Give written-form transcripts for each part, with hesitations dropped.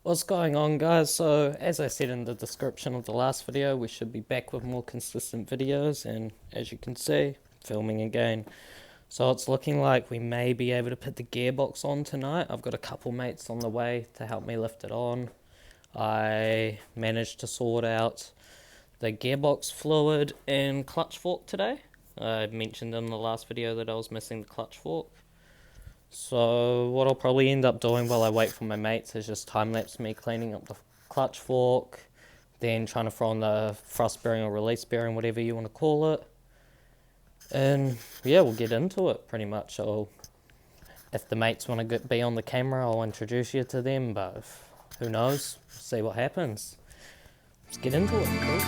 What's going on, guys? So as I said in the description of the last video, we should be back with more consistent videos, and as you can see, filming again. So it's looking like we may be able to put the gearbox on tonight. I've got a couple mates on the way to help me lift it on. I managed to sort out the gearbox fluid and clutch fork today. I mentioned in the last video that I was missing the clutch fork. So what I'll probably end up doing while I wait for my mates is just time-lapse me cleaning up the clutch fork, then trying to throw on the thrust bearing or release bearing, whatever you want to call it. And yeah, we'll get into it pretty much. If the mates want to be on the camera, I'll introduce you to them, but who knows? See what happens. Let's get into it. Cool.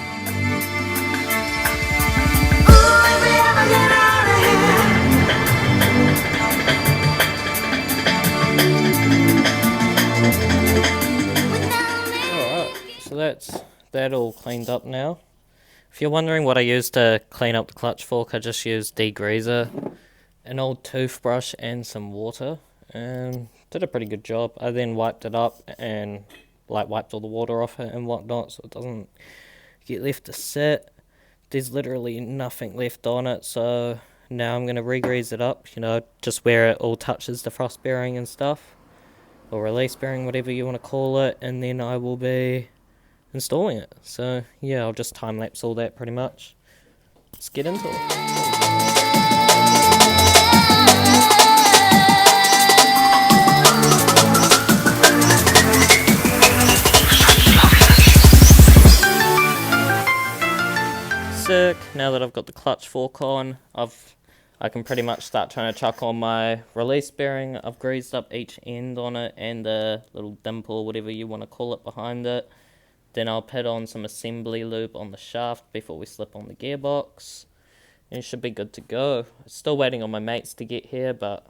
So that's that all cleaned up now. If you're wondering what I used to clean up the clutch fork, I just used degreaser, an old toothbrush and some water, and did a pretty good job. I then wiped it up and wiped all the water off it and whatnot so it doesn't get left to sit. There's literally nothing left on it, so now I'm going to re-grease it up, just where it all touches the thrust bearing and stuff, or release bearing, whatever you want to call it, and then I will be installing it. So yeah, I'll just time lapse all that pretty much. Let's get into it. Sick. Now that I've got the clutch fork on, I can pretty much start trying to chuck on my release bearing. I've greased up each end on it and the little dimple, whatever you want to call it, behind it. Then I'll put on some assembly lube on the shaft before we slip on the gearbox. And it should be good to go. Still waiting on my mates to get here, but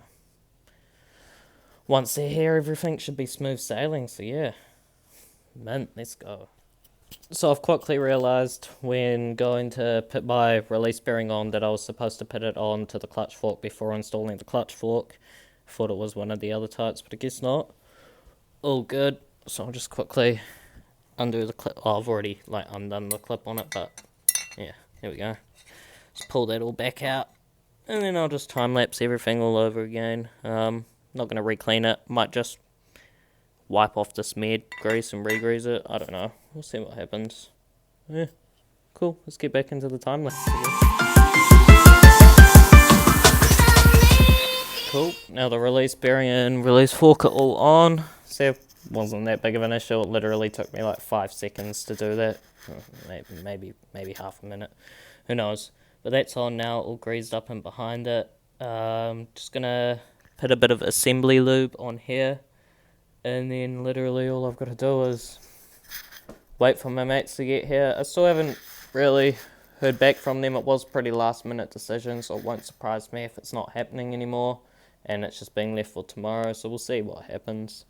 once they're here, everything should be smooth sailing. So yeah, mint, let's go. So I've quickly realised when going to put my release bearing on that I was supposed to put it on to the clutch fork before installing the clutch fork. I thought it was one of the other types, but I guess not. All good. So I'll just quickly undo the clip. Oh, I've already undone the clip on it, but yeah, here we go. Just pull that all back out, and then I'll just time lapse everything all over again. Not gonna re-clean it. Might just wipe off the smeared grease and re-grease it. I don't know. We'll see what happens. Yeah, cool. Let's get back into the time lapse. Cool. Now the release bearing and release fork are all on. See, wasn't that big of an issue. It literally took me like 5 seconds to do that. Maybe half a minute. Who knows? But that's on now, all greased up and behind it. Just gonna put a bit of assembly lube on here, and then literally all I've got to do is wait for my mates to get here. I still haven't really heard back from them. It was a pretty last minute decision, so it won't surprise me if it's not happening anymore and it's just being left for tomorrow, so we'll see what happens.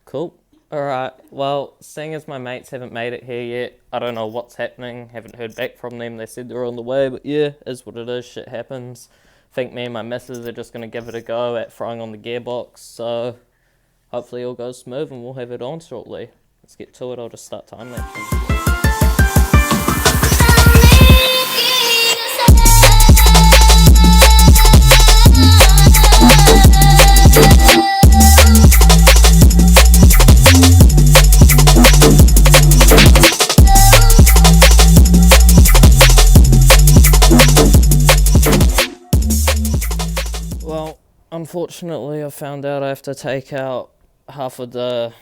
Cool. Alright, well, seeing as my mates haven't made it here yet, I don't know what's happening, haven't heard back from them. They said they're on the way, but yeah, is what it is, shit happens. I think me and my missus are just going to give it a go at throwing on the gearbox, so hopefully all goes smooth and we'll have it on shortly. Let's get to it. I'll just start time lapsing. Well, unfortunately, I found out I have to take out half of the,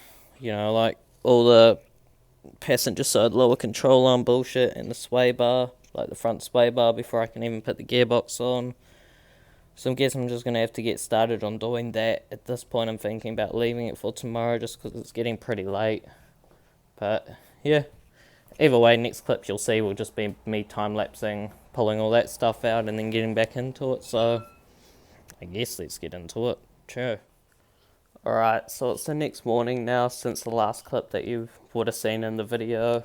all the passenger side lower control arm bullshit and the sway bar, like the front sway bar, before I can even put the gearbox on. So I guess I'm just going to have to get started on doing that. At this point, I'm thinking about leaving it for tomorrow just because it's getting pretty late. But, yeah. Either way, next clip you'll see will just be me time-lapsing, pulling all that stuff out and then getting back into it. So, I guess let's get into it. Sure. Alright, so it's the next morning now since the last clip that you would have seen in the video.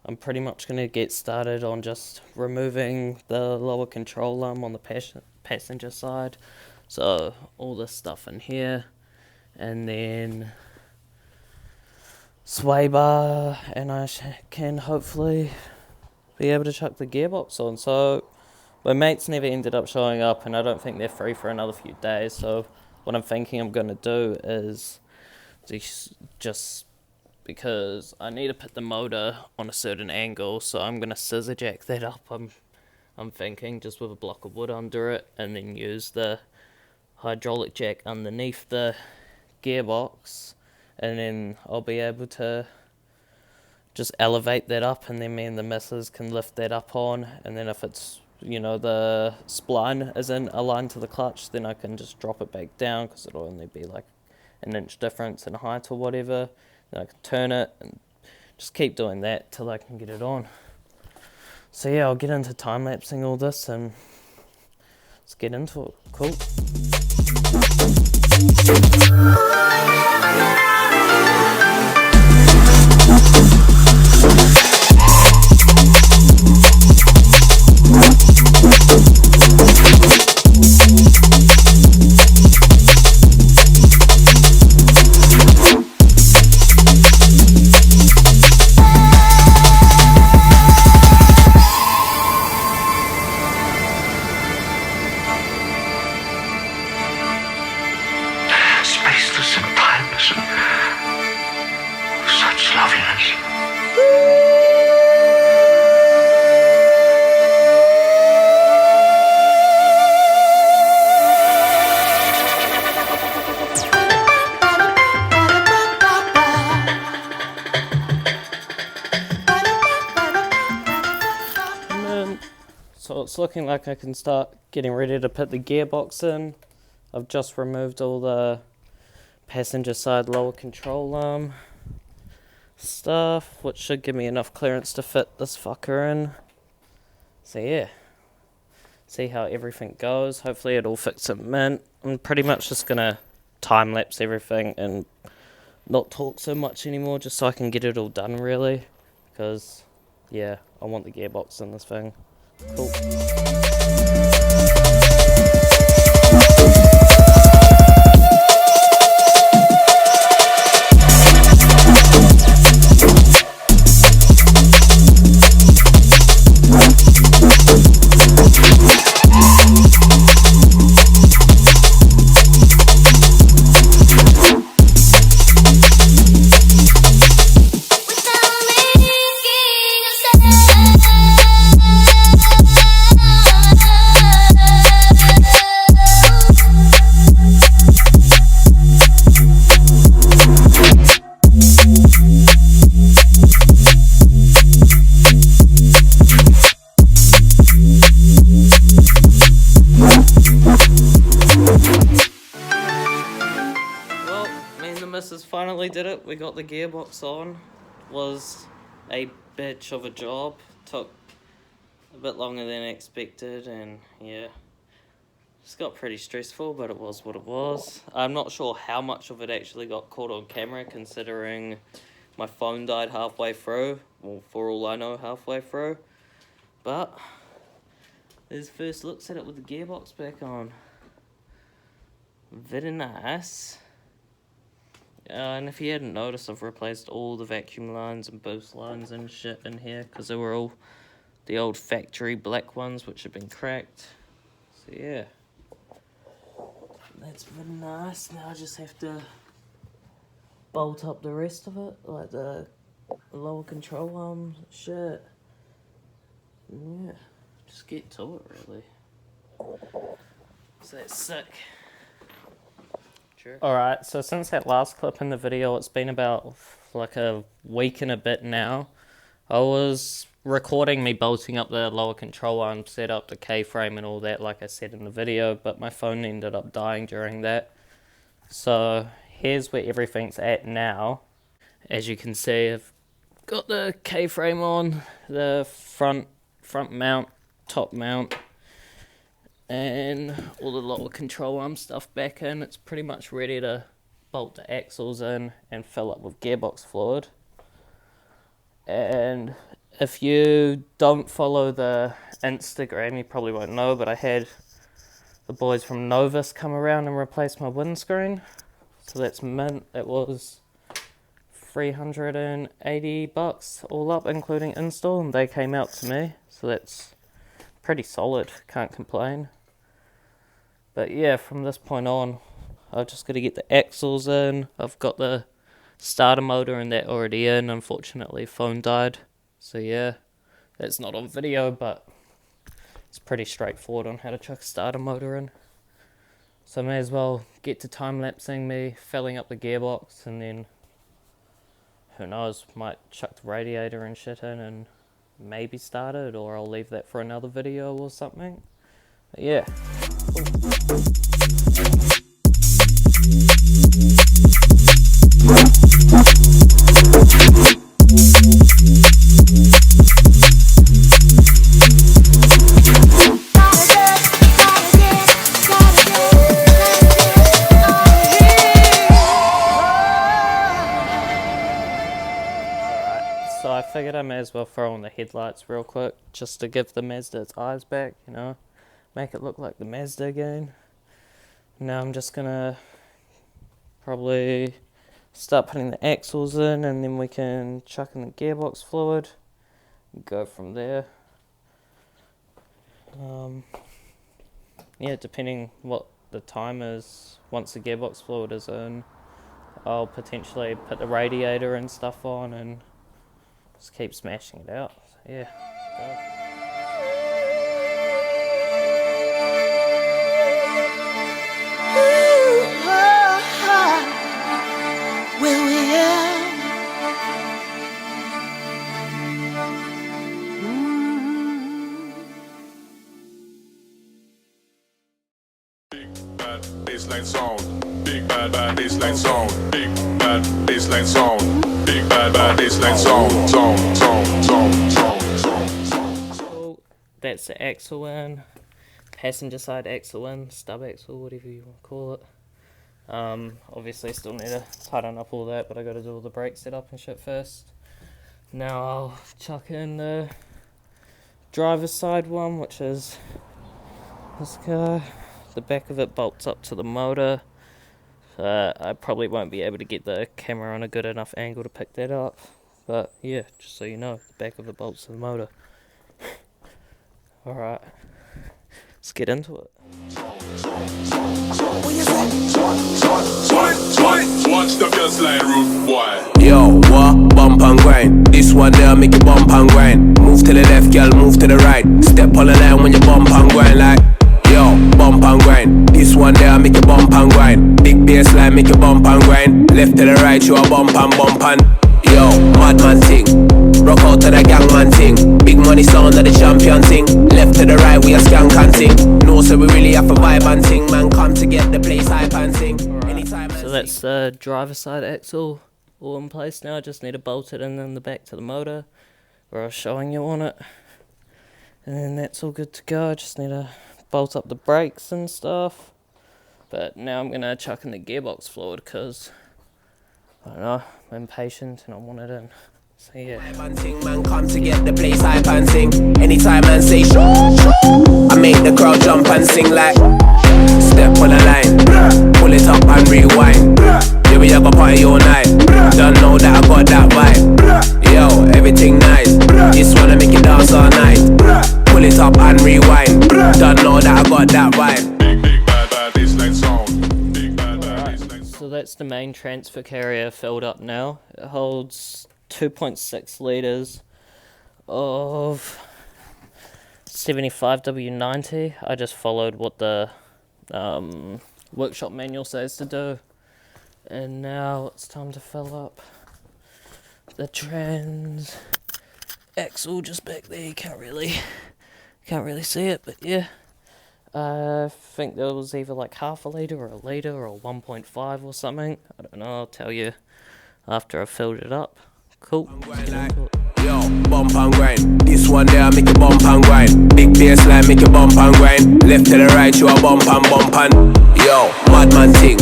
I'm pretty much going to get started on just removing the lower control arm on the passenger side. So all this stuff in here, and then sway bar, and I can hopefully be able to chuck the gearbox on. So my mates never ended up showing up, and I don't think they're free for another few days. So what I'm thinking I'm going to do is just because I need to put the motor on a certain angle, so I'm going to scissor jack that up. I'm thinking just with a block of wood under it, and then use the hydraulic jack underneath the gearbox, and then I'll be able to just elevate that up, and then me and the missus can lift that up on, and then if it's, the spline isn't aligned to the clutch, then I can just drop it back down, because it'll only be like an inch difference in height or whatever. Then I can turn it and just keep doing that till I can get it on. So yeah, I'll get into time-lapsing all this and let's get into it. Cool. Spaceless and timeless, such loveliness. So it's looking like I can start getting ready to put the gearbox in. I've just removed all the passenger side lower control arm stuff, which should give me enough clearance to fit this fucker in. So yeah, see how everything goes. Hopefully it all fits at mint. I'm pretty much just gonna time lapse everything and not talk so much anymore, just so I can get it all done really, because yeah, I want the gearbox in this thing. Cool. Missus finally did it. We got the gearbox on. Was a bitch of a job. Took a bit longer than expected, and yeah, just got pretty stressful, but it was what it was. I'm not sure how much of it actually got caught on camera, considering my phone died halfway through. Well, for all I know, halfway through. But there's first looks at it with the gearbox back on. Very nice. And if you hadn't noticed, I've replaced all the vacuum lines and boost lines and shit in here, because they were all the old factory black ones which have been cracked. So yeah, that's been nice. Now I just have to bolt up the rest of it, like the lower control arm shit. And yeah, just get to it really. So that's sick. Alright, so since that last clip in the video, it's been about like a week and a bit now. I was recording me bolting up the lower control arm, set up the K-frame and all that, like I said in the video, but my phone ended up dying during that. So here's where everything's at now. As you can see, I've got the K-frame on, the front mount, top mount, and all the lower control arm stuff back in. It's pretty much ready to bolt the axles in and fill up with gearbox fluid. And if you don't follow the Instagram, you probably won't know, but I had the boys from Novus come around and replace my windscreen. So that's mint. It was $380 all up, including install, and they came out to me, so that's pretty solid, can't complain. But yeah, from this point on, I've just got to get the axles in. I've got the starter motor and that already in. Unfortunately, phone died, so yeah, that's not on video, but it's pretty straightforward on how to chuck a starter motor in. So I may as well get to time-lapsing me filling up the gearbox, and then who knows, might chuck the radiator and shit in and maybe start it, or I'll leave that for another video or something. But yeah. So I figured I may as well throw on the headlights real quick, just to give the Mazda its eyes back, you know, make it look like the Mazda again. Now I'm just gonna probably start putting the axles in, and then we can chuck in the gearbox fluid and go from there. Yeah, depending what the time is, once the gearbox fluid is in, I'll potentially put the radiator and stuff on and just keep smashing it out. So yeah, go. Baseline sound, big bad baseline sound, big bad baseline sound, big bad baseline sound. So that's the axle in, passenger side axle in, stub axle, whatever you want to call it. Obviously still need to tighten up all that, but I got to do all the brake setup and shit first. Now I'll chuck in the driver's side one, which is this guy. The back of it bolts up to the motor. I probably won't be able to get the camera on a good enough angle to pick that up, but yeah, just so you know, the back of it bolts to the motor. Alright, let's get into it. Watch the first line route, boy. Yo, what? Bump and grind. This one there make you bump and grind. Move to the left, girl, move to the right. Step on the line when you bump and grind like. Yo, bump and grind. This one there make you bump and grind. Big bass line make you bump and grind. Left to the right, you a bump and. Yo, madman ting. Rock out to the gangman ting. Big money sound of the champion ting. Left to the right, we a skank and ting. No, so we really have a vibe and ting. Man, come to get the place hype and sing. Anytime. So that's the driver's side axle all in place now. I just need to bolt it in the back to the motor, where I was showing you on it. And then that's all good to go. I just need to bolt up the brakes and stuff. But now I'm gonna chuck in the gearbox fluid because I don't know, I'm impatient and I want it in. So yeah. Man, come to get the place hype and sing. Anytime man say shoo, I make the crowd jump and sing like. Step on the line, pull it up and rewind. Yeah, we have a party all night. Don't know that I got that vibe. Yo, everything nice. Just wanna make you dance all night. Pull it up and rewind. Don't know that I got that vibe. Big bad baseline sound, big bad baseline sound. So that's the main transfer carrier filled up now. It holds 2.6 litres of 75W90. I just followed what the workshop manual says to do. And now it's time to fill up the trans axle just back there. You can't really see it, but yeah. I think there was either like half a litre or a litre or 1.5 or something. I don't know, I'll tell you after I've filled it up. Cool. Yo, bump and grind. This one there make you bump and grind. Big bass line make you bump and grind. Left to the right you a bump and. Yo, madman ting.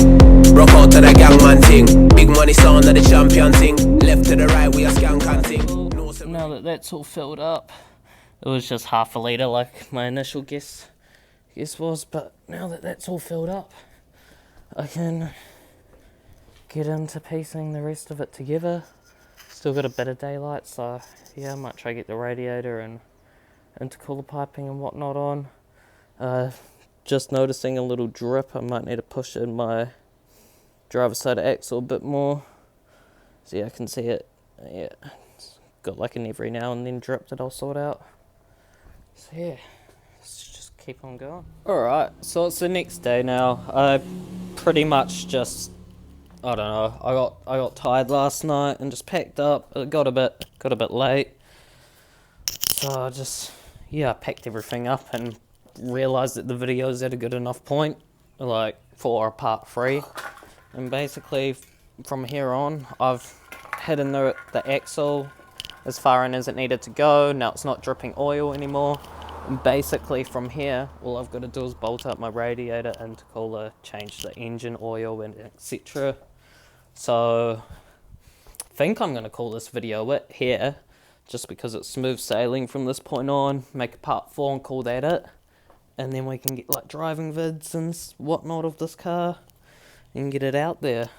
Rock out to the gangman ting. Big money sound of the champion ting. Left to the right we a skank and ting. Now that that's all filled up, it was just half a litre like my initial guess was, but now that that's all filled up, I can get into piecing the rest of it together. Still got a bit of daylight, so yeah, I might try to get the radiator and intercooler piping and whatnot on. Just noticing a little drip. I might need to push in my driver's side axle a bit more. So yeah, I can see it. Yeah, it's got like an every now and then drip that I'll sort out. So yeah, let's just keep on going. Alright, so it's the next day now. I pretty much just, I don't know, I got tired last night and just packed up. It got a bit late. So I just, yeah, I packed everything up and realised that the video's at a good enough point, like, for a part 3. And basically, from here on, I've hidden the axle as far in as it needed to go. Now it's not dripping oil anymore. And basically, from here, all I've got to do is bolt up my radiator, intercooler, change the engine oil, and etc. So, I think I'm going to call this video it here, just because it's smooth sailing from this point on. Make a part 4 and call that it. And then we can get like driving vids and whatnot of this car and get it out there.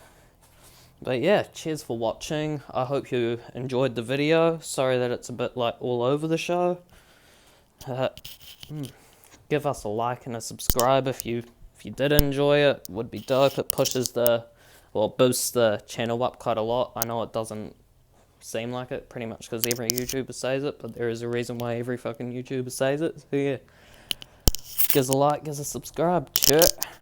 But yeah, cheers for watching. I hope you enjoyed the video. Sorry that it's a bit like all over the show. Give us a like and a subscribe if you did enjoy it. Would be dope. It pushes boosts the channel up quite a lot. I know it doesn't seem like it pretty much because every YouTuber says it, but there is a reason why every fucking YouTuber says it. So yeah. Give us a like, give us a subscribe. Cheers.